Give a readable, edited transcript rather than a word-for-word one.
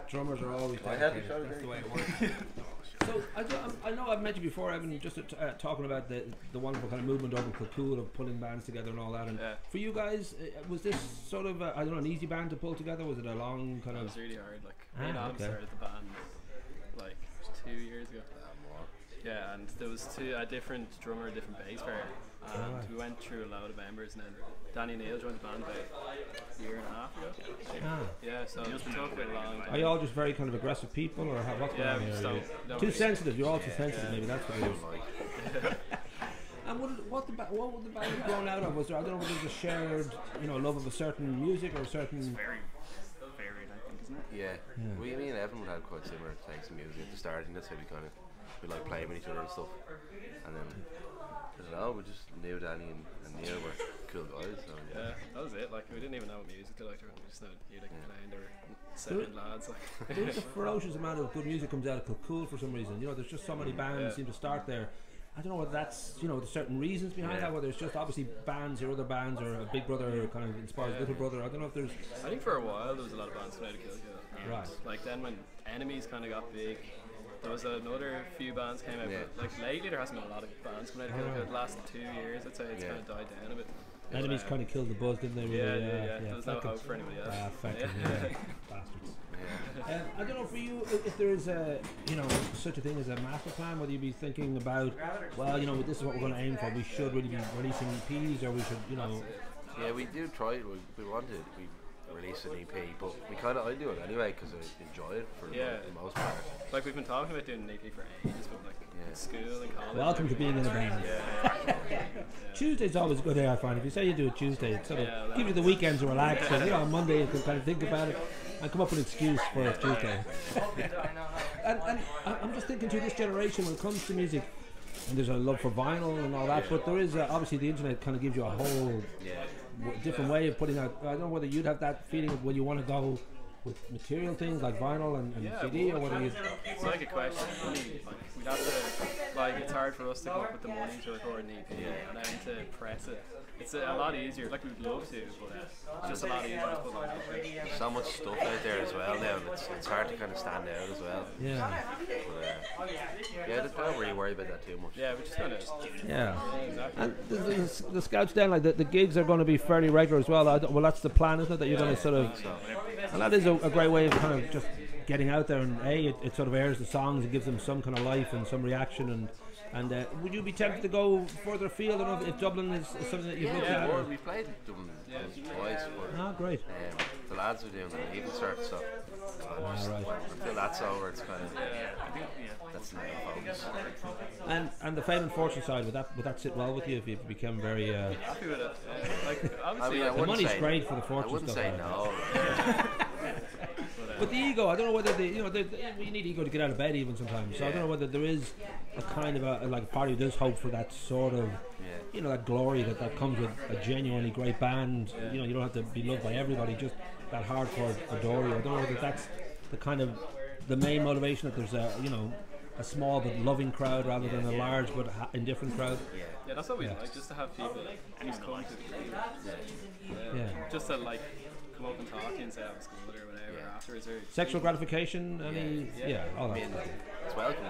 Drummers are always dedicated. That's the way it works. So I know I've mentioned before, Evan, just talking about the wonderful kind of movement over in Kilcoole of pulling bands together and all that. And for you guys, was this sort of I don't know, an easy band to pull together? Was it a long kind of? It was really hard. Like me and Adam started the band like 2 years ago. Yeah, and there was a different drummer, a different bass player, and we went through a load of members, and then Danny Neal joined the band about a year and a half ago. Yeah, so it took a bit long. Are you all just very kind of aggressive people, or what's going on here? Too sensitive. You're all too sensitive. Maybe that's what it is. And what would the band have grown out of? Was there, I don't know, whether there's a shared, love of a certain music or a certain? It's very varied, I think, isn't it? Yeah. We, me and Evan would have quite similar types of music at the start, and that's how we like playing with each other and stuff. And then I don't know, we just knew Danny and Neil were cool guys. So. Yeah, that was it. Like we didn't even know what music they liked. We just knew you like playing. They were 7 lads. Like there's a ferocious amount of good music comes out of Kilcoole for some reason. There's just so many bands seem to start there. I don't know whether that's there's certain reasons behind that. Whether it's just obviously bands or other bands or a Big Brother kind of inspires Little Brother. I don't know if there's. I think for a while there was a lot of bands coming out of Kilcoole. Right. Like then when Enemies kind of got big. There was another few bands came out, but like lately there hasn't been a lot of bands coming out of Kilcoole. The last 2 years, I'd say it's kind of died down a bit. Enemies kind of killed the buzz, didn't they? Really? Yeah. There's no hope for anybody else. Bastards. I don't know for you if there is such a thing as a master plan. Whether you be thinking about, well, this is what we're going to aim for. We should really be releasing EPs, or we should, Yeah, we do try. We wanted. We release an EP, but I do it anyway because I enjoy it for the most part. Like we've been talking about doing an EP for ages, but like in school and college. Welcome to being in a band. Tuesday's always a good day, I find. If you say you do it Tuesday, it sort of gives you the weekend to relax, and on Monday you can kind of think about it and come up with an excuse for Tuesday. and I'm just thinking to this generation when it comes to music, and there's a love for vinyl and all that, but there is obviously the internet kind of gives you a whole different way of putting out. I don't know whether you'd have that feeling of when you want to go with material things like vinyl and CD, or whether you. It's like a question. We'd have to it's hard for us to come up with the money to record an EP and then to press it. It's a lot easier. Like we'd love to, but it's just a lot easier to put on it. There's so much stuff out there as well now, and it's hard to kind of stand out as well. But, don't really worry about that too much. Yeah, we just kind of. Exactly. And the scouts then, like the gigs are going to be fairly regular as well. Well, that's the plan, isn't it? That you're going to sort of. And that is a great way of kind of just getting out there, and it sort of airs the songs, it gives them some kind of life and some reaction, and would you be tempted to go further afield? I don't know if Dublin is something that you've looked at. We played Dublin twice. Great. The lads are doing the leaving cert, so until that's over, it's kind of that's the main focus. And the fame and fortune side, would that sit well with you if you become very happy with it? Like obviously, the money's great for the fortune. I wouldn't stuff, say no. But the ego, I don't know whether you need ego to get out of bed even sometimes. So I don't know whether there is a kind of a part of you does hope for that sort of, that glory that comes with a genuinely great band. You don't have to be loved by everybody, just that hardcore adore you. I don't know whether that's the kind of the main motivation, that there's a small but loving crowd rather than a large but indifferent crowd. Yeah, that's what we like, just to have people who's come to the group. Just to come up and talk and say I was good or whatever afterwards. Sexual gratification, all that. It's welcome.